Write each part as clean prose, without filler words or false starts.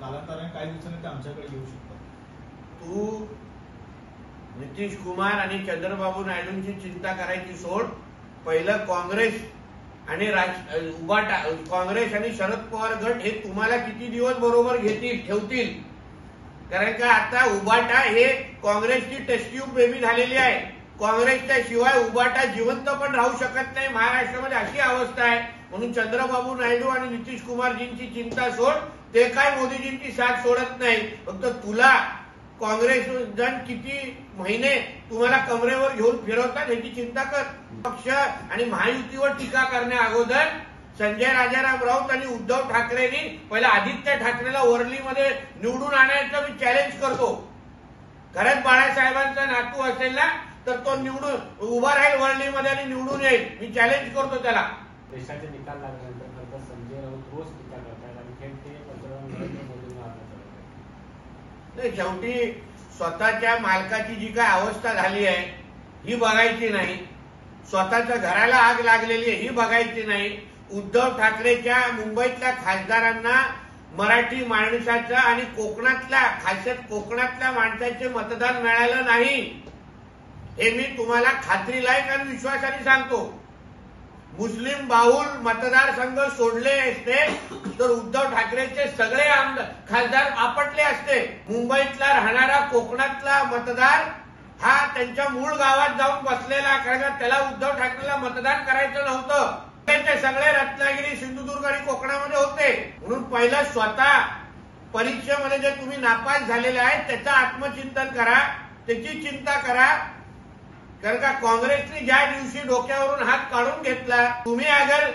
कालांतराने काही दिवसांनी ते आमच्याकडे येऊ शकतात. तू नितीश कुमार आणि चंद्रबाबू नायडूंची चिंता करायची सोड. पहिलं काँग्रेस आणि काँग्रेस आणि शरद पवार गट हे तुम्हाला किती दिवस बरोबर ठेवतील. कारण का आता उबाटा हे काँग्रेसची टेस्ट ट्यूब बेबी झालेली आहे. काँग्रेसच्या शिवाय उबाटा जिवंत पण राहू शकत नाही महाराष्ट्रामध्ये, अशी अवस्था आहे. म्हणून चंद्रबाबू नायडू आणि नितीश कुमारजींची चिंता सोड. ते काय मोदीजींची साथ सोडत नाही. फक्त तुला काँग्रेस जण किती महिने तुम्हाला कमरेवर घेऊन फिरवतात याची चिंता कर. पक्ष आणि महायुतीवर टीका करण्या अगोदर संजय राजाराम राऊत आणि उद्धव ठाकरेंनी पहिला आदित्य ठाकरेला वरलीमध्ये निवडून आणायचं मी चॅलेंज करतो. खरंच बाळासाहेबांचा नातू असेल ना तर तो निवडून उभा राहील वरलीमध्ये आणि निवडून येईल. मी चॅलेंज करतो त्याला. देशाचे निकाल लागल्यानंतर संजय राऊत रोज टीका करतात आणि थेट ते पंतप्रधान नरेंद्र मोदींना नाही. शेवटी स्वतःच्या मालकाची जी काय अवस्था झाली आहे ही बघायची नाही. स्वतःच्या घराला आग लागलेली आहे ही बघायची नाही. उद्धव ठाकरेच्या मुंबईतल्या खासदारांना मराठी माणसाचं आणि खासियत कोकणातल्या माणसाचे मतदान मिळालं नाही. हे मी तुम्हाला खात्रीलायक आणि विश्वासाने सांगतो. मुस्लिम बाहुल मतदारसंघ सोडले असते तर उद्धव ठाकरेचे सगळे खासदार आपटले असते. मुंबईतला राहणारा कोकणातला मतदार हा त्यांच्या मूळ गावात जाऊन बसलेला, कारण त्याला उद्धव ठाकरेला मतदान करायचं नव्हतं. त्यांचे सगळे रत्नागिरी, सिंधुदुर्ग आणि कोकणामध्ये होते. म्हणून पहिलं स्वतः परीक्षेमध्ये जे तुम्ही नापास झालेले आहेत त्याचं आत्मचिंतन करा, त्याची चिंता करा. कारण का काँग्रेसने ज्या दिवशी डोक्यावरून हात काढून घेतला, तुम्ही अगर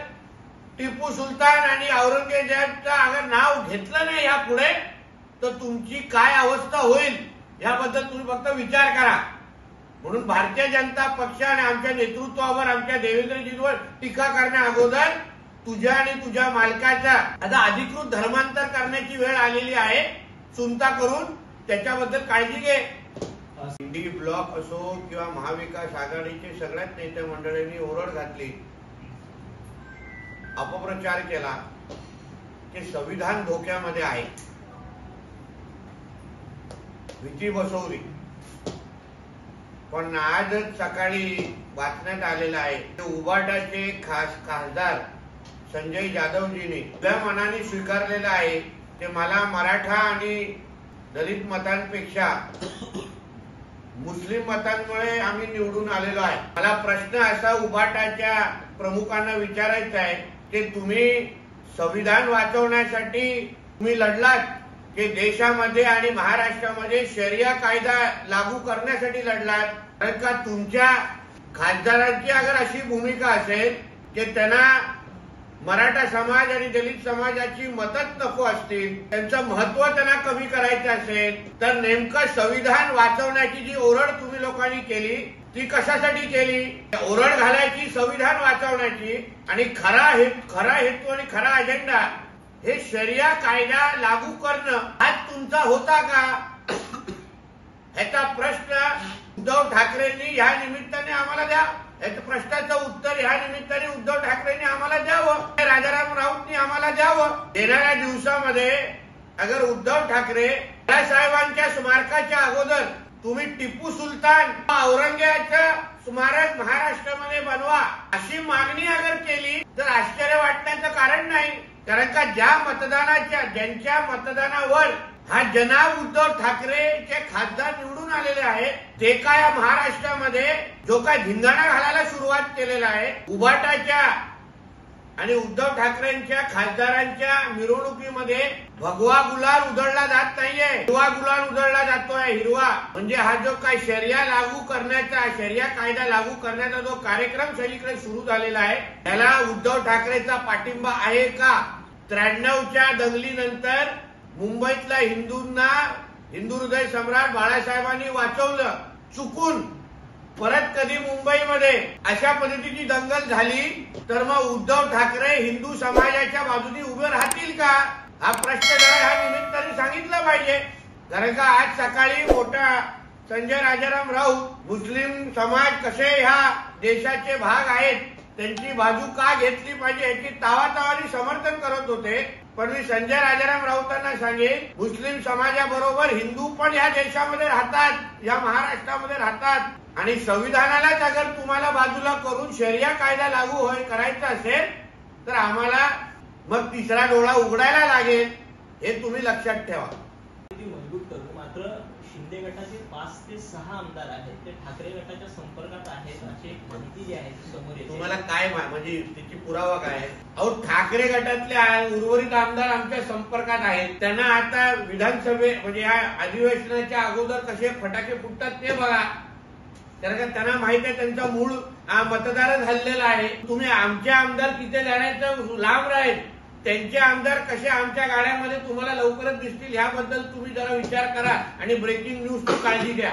टिपू सुलतान आणि औरंगजेबाचं अगर नाव घेतलं नाही यापुढे तर तुमची काय अवस्था होईल याबद्दल तुम्ही फक्त विचार करा. म्हणून भारतीय जनता पक्ष आणि आमच्या नेतृत्वावर, आमच्या देवेंद्रजींवर टीका करण्या अगोदर तुझ्या आणि तुझ्या मालकाच्या आता अधिकृत धर्मांतर करण्याची वेळ आलेली आहे. चिंता करून त्याच्याबद्दल काळजी घे. डी ब्लॉक असो किंवा महाविकास आघाडीचे सगळ्याच नेते मंडळींनी ओरड घातली, अपप्रचार केला की संविधान धोक्यामध्ये आहे, भीती बसवली. पण आजच सकाळी वाचण्यात आलेलं आहे उबाटाचे खासदार संजय जाधवजींनी आपल्या मनाने स्वीकारलेलं आहे की मला मराठा आणि दलित मतांपेक्षा मुस्लिम मतांमुळे आम्ही निवडून आलेलो आहे. मला प्रश्न असा उबाटाच्या प्रमुखांना विचारायचा आहे की तुम्ही संविधान वाचवण्यासाठी तुम्ही लढलात की देशामध्ये आणि महाराष्ट्रामध्ये शरिया कायदा लागू करण्यासाठी लढलात? कारण का तुमच्या खासदारांची अगर अशी भूमिका असेल की त्यांना मराठा समाज आणि दलित समाजाची मदत नको असतील, त्यांचं महत्व त्यांना कमी करायचं असेल तर नेमकं संविधान वाचवण्याची जी ओरड तुम्ही लोकांनी केली ती कशासाठी केली? ओरड घालायची संविधान वाचवण्याची, आणि खरा हेतू आणि खरा अजेंडा हे शरिया कायदा लागू करणं हा तुमचा होता का? ह्याचा प्रश्न उद्धव ठाकरेंनी ह्या निमित्ताने आम्हाला द्या. याच्या प्रश्नाचं उत्तर ह्या निमित्ताने उद्धव ठाकरेंनी आम्हाला द्यावं, राजाराम राऊतनी आम्हाला द्यावं. येणाऱ्या दिवसामध्ये अगर उद्धव ठाकरे बाळासाहेबांच्या स्मारकाच्या अगोदर तुम्ही टिपू सुलतान औरंगजेबाचं स्मारक महाराष्ट्रामध्ये बनवा अशी मागणी अगर केली तर आश्चर्य वाटण्याचं कारण नाही. कारण का ज्यांच्या मतदानावर हा जनाब उद्धव ठाकरेचे खासदार निवडून आलेले आहेत ते काय महाराष्ट्रामध्ये जो काय धिंगाणा घालायला सुरुवात केलेला आहे, उबाटाच्या आणि उद्धव ठाकरेंच्या खासदारांच्या मिरवणुकीमध्ये भगवा गुलाल उधळला जात नाहीये, हिरवा गुलाल उधळला जातोय. हिरवा म्हणजे हा जो काय शरिया कायदा लागू करण्याचा जो कार्यक्रम सगळीकडे सुरू झालेला आहे त्याला उद्धव ठाकरेचा पाठिंबा आहे का? 93च्या दंगलीनंतर मुंबईतल्या हिंदू हृदय सम्राट बाळासाहेबांनी वाचवलं. चुकून परत कधी मुंबईमध्ये अशा पद्धतीची दंगल झाली तर मग उद्धव ठाकरे हिंदू समाजाच्या बाजूने उभे राहतील का? हा प्रश्न ह्या निमित्ताने सांगितलं पाहिजे. कारण का आज सकाळी मोठा संजय राजाराम राऊत मुस्लिम समाज कसे ह्या देशाचे भाग आहेत त्यांची बाजू का घेतली पाहिजे याची तावातावानी समर्थन करत होते. पण मी संजय राजाराम राऊतांना सांगेन, मुस्लिम समाजाबरोबर हिंदू पण या देशामध्ये राहतात, या महाराष्ट्रामध्ये राहतात आणि संविधानालाच अगर तुम्हाला बाजूला करून शरिया कायदा लागू करायचा असेल तर आम्हाला मग तिसरा डोळा उघडायला लागेल, हे तुम्ही लक्षात ठेवा. मजबूत करू. मात्र शिंदे गटाचे 5 ते 6 आमदार आहेत ते ठाकरे गटाच्या संपर्कात आहेत अशी एक माहिती जी आहे ती समोर येते. तुम्हाला काय म्हणजे त्याची पुरावा काय आहे? अहो, ठाकरे गटातले उर्वरित आमदार आमच्या संपर्कात आहेत. त्यांना आता विधानसभे म्हणजे या अधिवेशनाच्या अगोदर कसे फटाके फुटतात ते बघा. कारण त्यांना माहित आहे त्यांचा मूळ मतदारच हल्लेला आहे. तुम्ही आमचे आमदार तिथे जाण्याचं लांब राहील, त्यांचे आमदार कसे आमच्या गाड्यामध्ये तुम्हाला लवकरच दिसतील याबद्दल तुम्ही जरा विचार करा आणि ब्रेकिंग न्यूज काळजी घ्या.